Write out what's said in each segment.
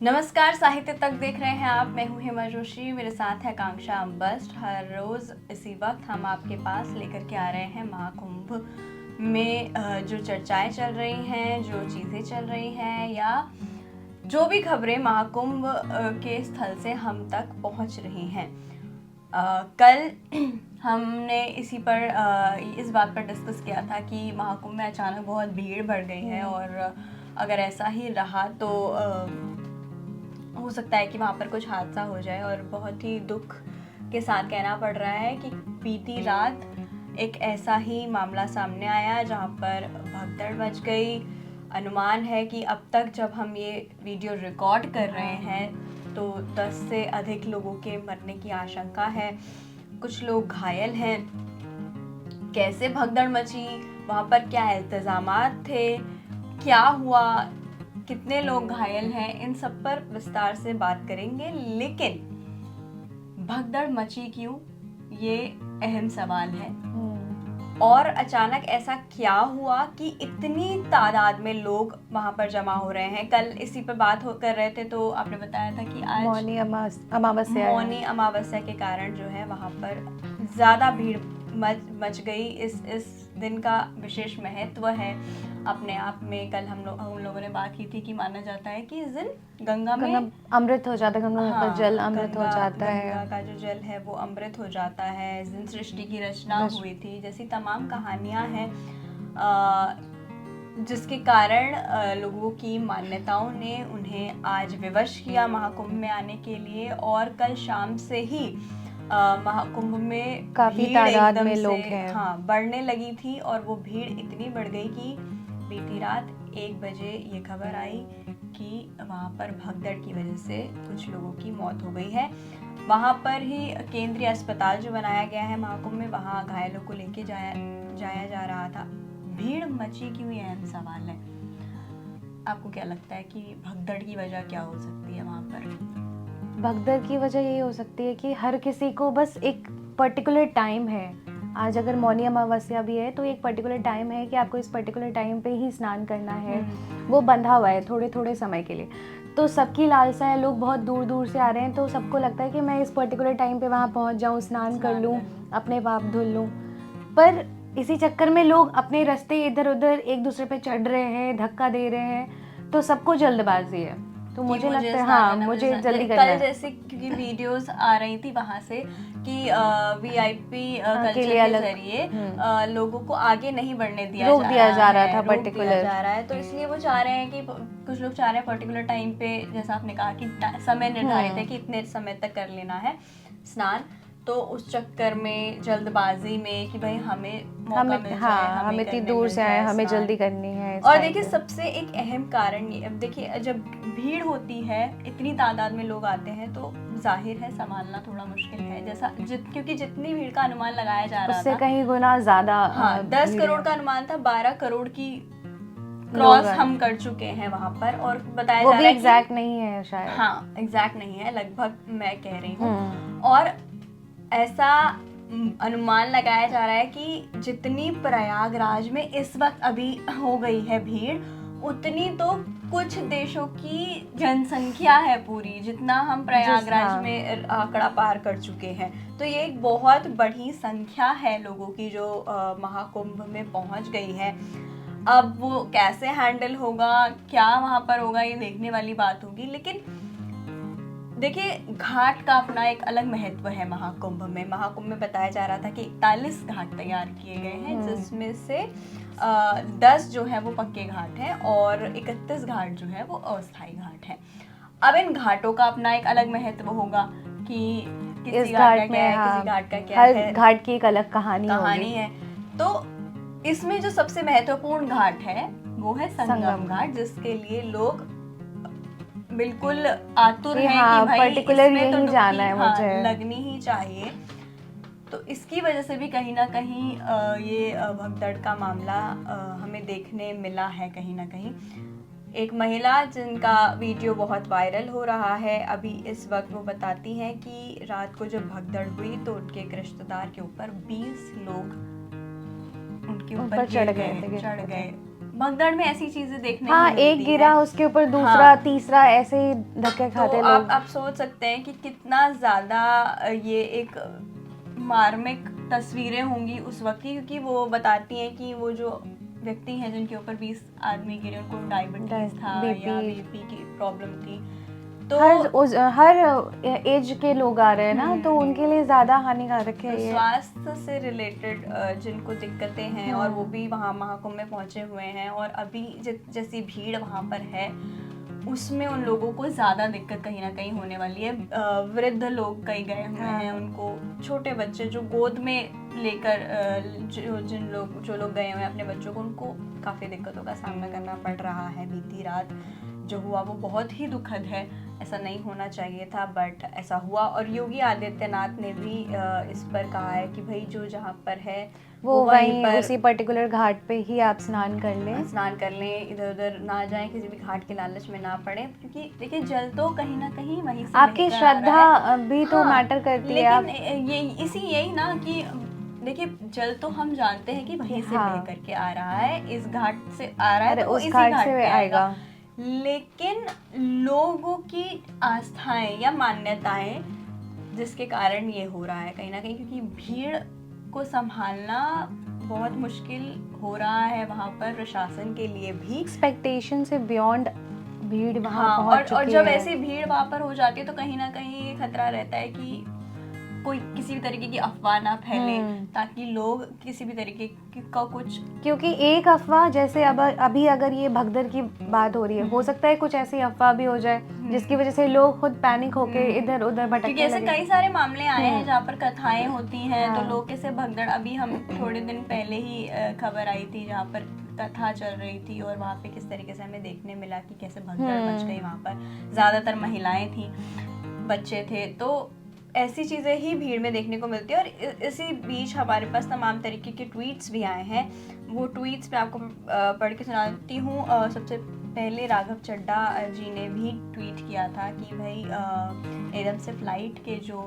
नमस्कार, साहित्य तक देख रहे हैं आप। मैं हूं हेमा जोशी, मेरे साथ है आकांक्षा अम्बस्ट। हर रोज़ इसी वक्त हम आपके पास लेकर के आ रहे हैं महाकुंभ में जो चर्चाएं चल रही हैं, जो चीज़ें चल रही हैं या जो भी खबरें महाकुंभ के स्थल से हम तक पहुंच रही हैं। कल हमने इसी पर इस बात पर डिस्कस किया था कि महाकुंभ में अचानक बहुत भीड़ बढ़ गई है और अगर ऐसा ही रहा तो हो सकता है कि वहाँ पर कुछ हादसा हो जाए। और बहुत ही दुख के साथ कहना पड़ रहा है कि बीती रात एक ऐसा ही मामला सामने आया जहाँ पर भगदड़ मच गई। अनुमान है कि अब तक जब हम ये वीडियो रिकॉर्ड कर रहे हैं तो 10 से अधिक लोगों के मरने की आशंका है, कुछ लोग घायल हैं। कैसे भगदड़ मची, वहाँ पर क्या इंतजामात थे, क्या हुआ, कितने लोग घायल हैं, इन सब पर विस्तार से बात करेंगे। लेकिन भगदड़ मची क्यों, ये अहम सवाल है। और अचानक ऐसा क्या हुआ कि इतनी तादाद में लोग वहां पर जमा हो रहे हैं। कल इसी पर बात कर रहे थे तो आपने बताया था कि आज मौनी अमावस्या के कारण जो है वहां पर ज्यादा भीड़ मच गई। इस दिन का विशेष महत्व है अपने आप में। कल हम लोगों ने बात की थी कि माना जाता है कि इस दिन गंगा में अमृत हो जाता है, गंगा का जल अमृत हो जाता है, गंगा का जो जल है वो अमृत हो जाता है। इस दिन सृष्टि की रचना हुई थी, जैसी तमाम कहानियां हैं जिसके कारण लोगों की मान्यताओं ने उन्हें आज विवश किया महाकुंभ में आने के लिए। और कल शाम से ही महाकुंभ में काफी तादाद में लोग हैं, बढ़ने लगी थी। और वो भीड़ इतनी बढ़ गई कि बीती रात 1 बजे ये खबर आई कि वहाँ पर भगदड़ की वजह से कुछ लोगों की मौत हो गई है। वहाँ पर ही केंद्रीय अस्पताल जो बनाया गया है महाकुंभ में, वहाँ घायलों को लेके जाया जा रहा था। भीड़ मची क्यों, ये अहम सवाल है। आपको क्या लगता है कि भगदड़ की वजह क्या हो सकती है वहाँ पर? भगदड़ की वजह यही हो सकती है कि हर किसी को बस एक पर्टिकुलर टाइम है। आज अगर मौनी अमावस्या भी है तो एक पर्टिकुलर टाइम है कि आपको इस पर्टिकुलर टाइम पे ही स्नान करना है। वो बंधा हुआ है थोड़े थोड़े समय के लिए, तो सबकी लालसा है। लोग बहुत दूर दूर से आ रहे हैं तो सबको लगता है कि मैं इस पर्टिकुलर टाइम पे वहाँ पहुँच जाऊँ, स्नान कर लूँ, अपने पाप धुल लूँ। पर इसी चक्कर में लोग अपने रास्ते इधर उधर एक दूसरे पे चढ़ रहे हैं, धक्का दे रहे हैं, तो सबको जल्दबाजी है। तो मुझे लगता है मुझे जल्दी करना है। कल जैसे क्योंकि वीडियोस आ रही थी वहां से कि वीआईपी कल्चर के जरिए लोगों को आगे नहीं बढ़ने रोक दिया जा रहा था पर्टिकुलर जा रहा है। तो इसलिए वो चाह रहे हैं कि कुछ लोग चाह रहे हैं पर्टिकुलर टाइम पे, जैसा आपने कहा कि समय निर्धारित है कि इतने समय तक कर लेना है स्नान। तो उस चक्कर में जल्दबाजी में कि भाई हमें मौका मिल जाए, हमें इतनी दूर से आए, हमें जल्दी करनी है। और देखिए सबसे एक अहम कारण ये, अब देखिए जब भीड़ होती है, इतनी तादाद में लोग आते हैं तो जाहिर है संभालना थोड़ा मुश्किल है। जैसा क्योंकि जितनी भीड़ का अनुमान लगाया जा रहा था उससे कहीं गुना ज्यादा 10 करोड़ का अनुमान था, 12 करोड़ की क्रॉस हम कर चुके हैं वहां पर। और बताया जा रहा है एग्जैक्ट नहीं है शायद, एग्जैक्ट नहीं है, लगभग मैं कह रही हूँ। और ऐसा अनुमान लगाया जा रहा है कि जितनी प्रयागराज में इस वक्त अभी हो गई है भीड़, उतनी तो कुछ देशों की जनसंख्या है पूरी, जितना हम प्रयागराज में आंकड़ा पार कर चुके हैं। तो ये एक बहुत बड़ी संख्या है लोगों की जो महाकुंभ में पहुंच गई है। अब वो कैसे हैंडल होगा, क्या वहां पर होगा, ये देखने वाली बात होगी। लेकिन देखिए घाट का अपना एक अलग महत्व है महाकुंभ में बताया जा रहा था कि 41 घाट तैयार किए गए हैं, जिसमें से 10 जो है वो पक्के घाट हैं और 31 घाट जो है वो अस्थायी घाट हैं। अब इन घाटों का अपना एक अलग महत्व होगा कि किसी घाट का क्या है, किसी घाट का क्या है, हर घाट की एक अलग कहानी है। तो इसमें जो सबसे महत्वपूर्ण घाट है वो है संगम घाट, जिसके लिए लोग बिल्कुल आतुर हैं कि भाई पर्टिकुलर यही जाना है, मुझे लगनी ही चाहिए। तो इसकी वजह से भी कहीं ना कहीं ये भगदड़ का मामला हमें देखने मिला है कहीं ना कहीं। एक महिला जिनका वीडियो बहुत वायरल हो रहा है अभी इस वक्त, वो बताती हैं कि रात को जब भगदड़ हुई तो उनके एक रिश्तेदार के ऊपर 20 लोग उनके ऊपर चढ़ गए। भगदड़ में ऐसी चीजें देखने हाँ, को मिलती एक गिरा हैं। उसके ऊपर दूसरा, हाँ। तीसरा, ऐसे ही धक्के खाते तो लोग। आप सोच सकते हैं कि कितना ज्यादा ये एक मार्मिक तस्वीरें होंगी उस वक्त की, क्योंकि वो बताती हैं कि वो जो व्यक्ति हैं जिनके ऊपर 20 आदमी गिरे, उनको डायबिटीज था या BP। बीपी की प्रॉब्लम थी। तो हर एज के लोग आ रहे हैं ना, तो उनके लिए ज्यादा हानिकारक है तो ये। स्वास्थ्य से रिलेटेड जिनको दिक्कतें हैं और वो भी वहाँ महाकुंभ में पहुंचे हुए हैं, और अभी जैसी भीड़ वहाँ पर है उसमें उन लोगों को ज़्यादा दिक्कत कहीं ना कहीं होने वाली है। वृद्ध लोग कई गए हुए हैं, उनको छोटे बच्चे जो गोद में लेकर जो लोग गए हुए हैं अपने बच्चों को, उनको काफ़ी दिक्कतों का सामना करना पड़ रहा है। बीती रात जो हुआ वो बहुत ही दुखद है, ऐसा नहीं होना चाहिए था बट ऐसा हुआ। और योगी आदित्यनाथ ने भी इस पर कहा है कि भाई जो जहाँ पर है वो वहीं उसी पर्टिकुलर घाट पे ही आप स्नान कर लें, इधर उधर ना जाएं, किसी भी घाट के लालच में ना पड़े, क्योंकि देखिए जल तो कहीं ना कहीं वहीं से आपकी लेकर आ रहा श्रद्धा है। भी तो मैटर करती है। लेकिन यही ना कि देखिए जल तो हम जानते हैं कि वहीं से बह करके आ रहा है, इस घाट से आ रहा है, तो उस इसी घाट घाट से पे आएगा। लेकिन लोगों की आस्थाएं या मान्यताएं जिसके कारण ये हो रहा है कहीं ना कहीं, क्योंकि भीड़ को संभालना बहुत मुश्किल हो रहा है वहाँ पर प्रशासन के लिए भी। एक्सपेक्टेशन से बियॉन्ड भीड़ वहाँ पहुँच चुकी है। और जब ऐसी भीड़ वहाँ पर हो जाती है तो कहीं ना कहीं ये खतरा रहता है कि कोई किसी भी तरीके की अफवाह ना फैले, ताकि लोग किसी भी तरीके का कुछ, क्योंकि एक अफवाह जैसे अभी अगर ये भगदड़ की बात हो रही है, हो सकता है कुछ ऐसी अफवाह भी हो जाए जिसकी वजह से लोग खुद पैनिक होके इधर उधर भटकने लगे। क्योंकि ऐसे कई सारे मामले आए हैं जहाँ पर कथाएं होती हैं तो लोग कैसे भगदड़, अभी हम थोड़े दिन पहले ही खबर आई थी जहाँ पर कथा चल रही थी और वहाँ पे किस तरीके से हमें देखने मिला कि कैसे भगदड़ मच गई। वहाँ पर ज्यादातर महिलाएं थी, बच्चे थे, तो ऐसी चीज़ें ही भीड़ में देखने को मिलती है। और इसी बीच हमारे पास तमाम तरीके के ट्वीट्स भी आए हैं, वो ट्वीट्स मैं आपको पढ़ के सुनाती हूँ। सबसे पहले राघव चड्ढा जी ने भी ट्वीट किया था कि भाई एकदम से फ्लाइट के जो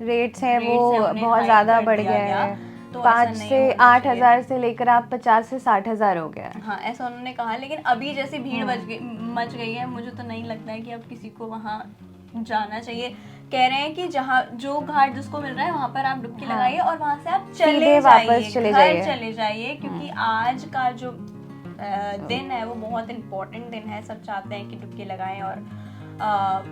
रेट्स हैं वो बहुत ज़्यादा बढ़ गए हैं, तो 5 से 8,000 से लेकर आप 50 से 60,000 हो गया। हाँ, ऐसा उन्होंने कहा। लेकिन अभी जैसी भीड़ मच गई है, मुझे तो नहीं लगता है कि अब किसी को वहाँ जाना चाहिए। कह रहे हैं कि जहाँ जो घाट जिसको मिल रहा है वहाँ पर आप डुबकी लगाइए और वहाँ से आप चले जाइए, क्योंकि आज का जो दिन है वो बहुत इम्पोर्टेंट दिन है। सब चाहते हैं कि डुबकी लगाएं और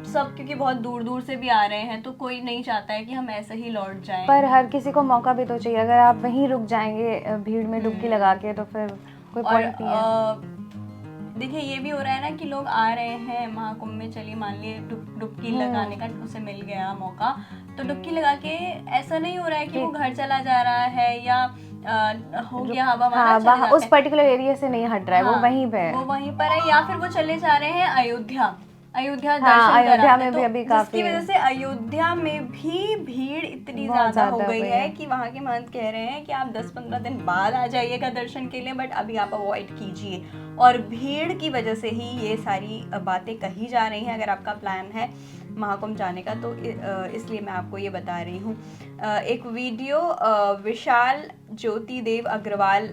सब, क्योंकि बहुत दूर दूर से भी आ रहे हैं तो कोई नहीं चाहता है कि हम ऐसे ही लौट जाएं। पर हर किसी को मौका भी तो चाहिए। अगर आप वहीं रुक जाएंगे भीड़ में डुबकी लगा के तो फिर कोई पॉइंट नहीं है। देखिए ये भी हो रहा है ना कि लोग आ रहे हैं महाकुंभ में, चलिए मान लिए डुबकी लगाने का उसे मिल गया मौका, तो डुबकी लगा के ऐसा नहीं हो रहा है कि वो घर चला जा रहा है या हो गया हवा वहाँ उस पर्टिकुलर एरिया से नहीं हट रहा है, वो वहीं पे है, वो वहीं पर है, या फिर वो चले जा रहे हैं अयोध्या दर्शन अयोध्या में तो भी अभी काफी, जिसकी वजह से अयोध्या में भी भीड़ इतनी ज्यादा हो गई है कि वहाँ के महंत कह रहे हैं कि आप 10-15 दिन बाद आ जाइएगा दर्शन के लिए, बट अभी आप अवॉइड कीजिए। और भीड़ की वजह से ही ये सारी बातें कही जा रही हैं। अगर आपका प्लान है महाकुंभ जाने का तो इसलिए मैं आपको ये बता रही हूँ। एक वीडियो विशाल ज्योति देव अग्रवाल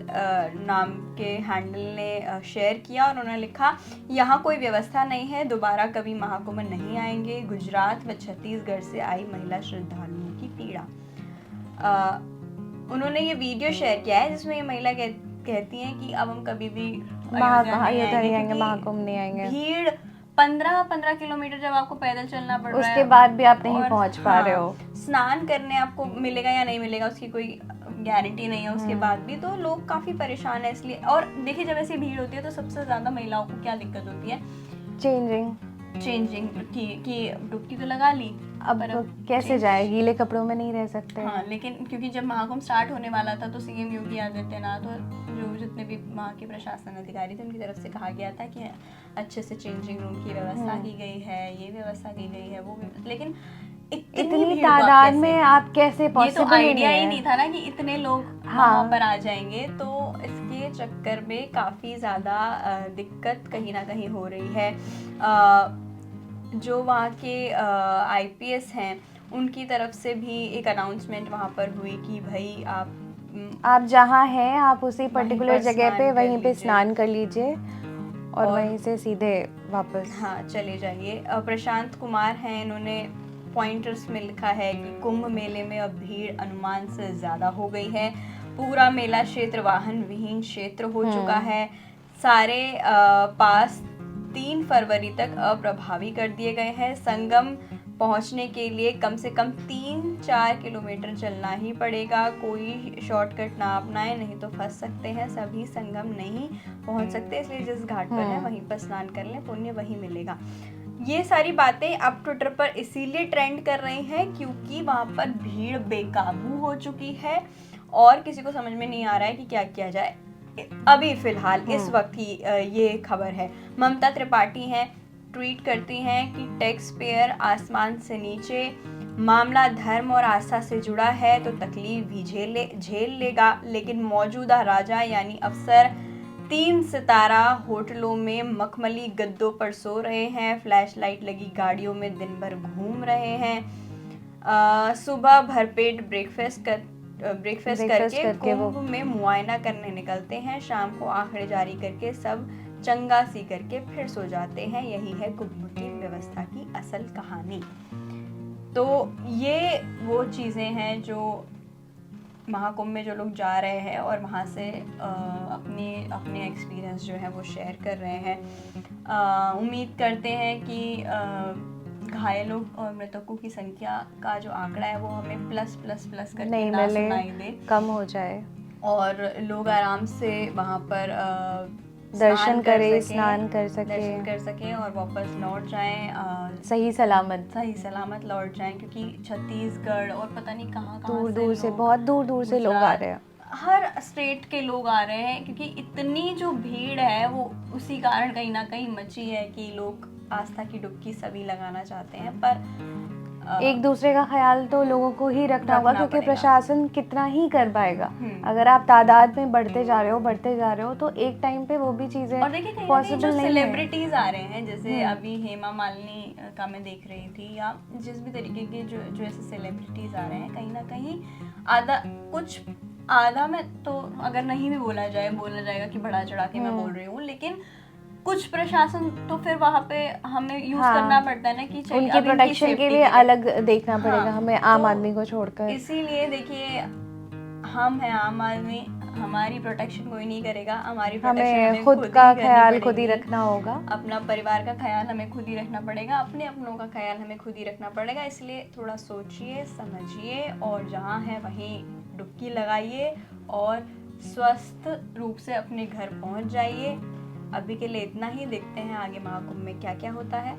नाम के हैंडल ने शेयर किया और उन्होंने लिखा, यहाँ कोई व्यवस्था नहीं है, दोबारा कभी महाकुंभ नहीं आएंगे, गुजरात व छत्तीसगढ़ से आई महिला श्रद्धालुओं की पीड़ा। उन्होंने ये वीडियो शेयर किया है जिसमें ये महिला कहती हैं कि अब हम कभी भी अयोध्या नहीं आएंगे, महाकुंभ नहीं आएंगे। भीड़ 15 किलोमीटर जब आपको पैदल चलना पड़ रहा है, उसके बाद भी आप नहीं पहुंच पा रहे हो। स्नान करने आपको मिलेगा या नहीं मिलेगा उसकी कोई गारंटी नहीं है उसके बाद भी, तो लोग काफी परेशान है इसलिए। और देखिए जब ऐसी भीड़ होती है तो सबसे ज्यादा महिलाओं को क्या दिक्कत होती है, चेंजिंग की डुबकी तो लगा ली, अब कैसे जाए, गीले कपड़ों में नहीं रह सकते। हाँ, लेकिन क्योंकि जब महाकुंभ स्टार्ट होने वाला था तो सीएम योगी आदित्यनाथ और जो जितने भी वहाँ के प्रशासन अधिकारी थे उनकी तरफ से कहा गया था कि अच्छे से चेंजिंग रूम की व्यवस्था की गई है, ये व्यवस्था की गई है, वो भी, लेकिन इतनी तादाद में आप कैसे पॉसिबल, ये तो आइडिया ही नहीं था ना कि इतने लोग वहाँ पर आ जाएंगे। तो इसके चक्कर में काफ़ी ज़्यादा दिक्कत कहीं ना कहीं हो रही है। जो वहाँ के IPS हैं उनकी तरफ से भी एक अनाउंसमेंट वहाँ पर हुई कि भाई आप आप जहाँ हैं आप उसी पर्टिकुलर पर जगह स्नान पे कर वहीं पे लीजिए। स्नान कर लीजिए और वहीं से सीधे वापस। हाँ, चले जाइए। प्रशांत कुमार हैं, इन्होंने पॉइंटर्स में लिखा है कि कुंभ मेले में अब भीड़ अनुमान से ज़्यादा हो गई है। पूरा मेला क्षेत्र वाहन विहीन क्षेत्र हो चुका है। सारे पास 3 फरवरी तक अप्रभावी कर दिए गए हैं। संगम पहुंचने के लिए कम से कम 3-4 किलोमीटर चलना ही पड़ेगा। कोई शॉर्टकट ना अपनाएं, नहीं तो फंस सकते हैं। सभी संगम नहीं पहुंच सकते, इसलिए जिस घाट पर है वहीं पर स्नान कर लें, पुण्य वहीं मिलेगा। ये सारी बातें अब ट्विटर पर इसीलिए ट्रेंड कर रही हैं क्योंकि वहां पर भीड़ बेकाबू हो चुकी है और किसी को समझ में नहीं आ रहा है कि क्या किया जाए। अभी फिलहाल इस वक्त ही ये खबर है। ममता त्रिपाठी हैं, ट्वीट करती हैं कि टैक्स पेयर आसमान से नीचे, मामला धर्म और आस्था से जुड़ा है तो तकलीफ भी झेल लेगा, लेकिन मौजूदा राजा यानी अफसर 3 सितारा होटलों में मखमली गद्दों पर सो रहे हैं, फ्लैश लाइट लगी गाड़ियों में दिन भर घूम रहे हैं, सुबह भरपेट ब्रेकफास्ट करके कुंभ में मुआयना करने निकलते हैं, शाम को आंकड़े जारी करके सब चंगा सी करके फिर सो जाते हैं। यही है कुंभ की व्यवस्था की असल कहानी। तो ये वो चीज़ें हैं जो महाकुंभ में जो लोग जा रहे हैं और वहाँ से अपने एक्सपीरियंस जो है वो शेयर कर रहे हैं। उम्मीद करते हैं कि घायलों और मृतकों की संख्या का जो आंकड़ा है वो हमें प्लस करके नहीं ना मिले, सुनाई दे, कम हो जाए और लोग आराम से वहाँ पर दर्शन करें, स्नान कर सकें सकें और वापस लौट जाएं, सही सलामत लौट जाएं, क्योंकि छत्तीसगढ़ और पता नहीं कहाँ दूर से बहुत दूर से लोग आ रहे हैं। हर स्टेट के लोग आ रहे हैं क्योंकि इतनी जो भीड़ है वो उसी कारण कहीं ना कहीं मची है कि लोग आस्था की डुबकी सभी लगाना चाहते हैं, पर एक दूसरे का ख्याल तो लोगों को ही रखना होगा क्योंकि प्रशासन कितना ही कर पाएगा। अगर आप तादाद में बढ़ते जा रहे हो तो एक टाइम पे वो भी चीजें और देखिए पॉसिबल नहीं है। सेलिब्रिटीज आ रहे हैं, जैसे अभी हेमा मालिनी का मैं देख रही थी, या जिस भी तरीके के जो ऐसे सेलिब्रिटीज आ रहे हैं, कहीं ना कहीं आधा में तो अगर नहीं भी बोला जाएगा कि बढ़ा चढ़ा के मैं बोल रही हूँ, लेकिन कुछ प्रशासन तो फिर वहाँ पे हमें यूज करना पड़ता है ना कि उनके प्रोटेक्शन के लिए अलग देखना पड़ेगा हमें, आम आदमी को छोड़कर। इसीलिए देखिए, हम हैं आम आदमी, हमारी प्रोटेक्शन कोई नहीं करेगा, हमारी प्रोटेक्शन हमें खुद का ख्याल खुद ही रखना होगा। अपना परिवार का ख्याल हमें खुद ही रखना पड़ेगा, अपनों का ख्याल हमें खुद ही रखना पड़ेगा। इसलिए थोड़ा सोचिए समझिए और जहाँ है वहीं डुबकी लगाइए और स्वस्थ रूप से अपने घर पहुँच जाइए। अभी के लिए इतना ही, देखते हैं आगे महाकुंभ में क्या क्या होता है।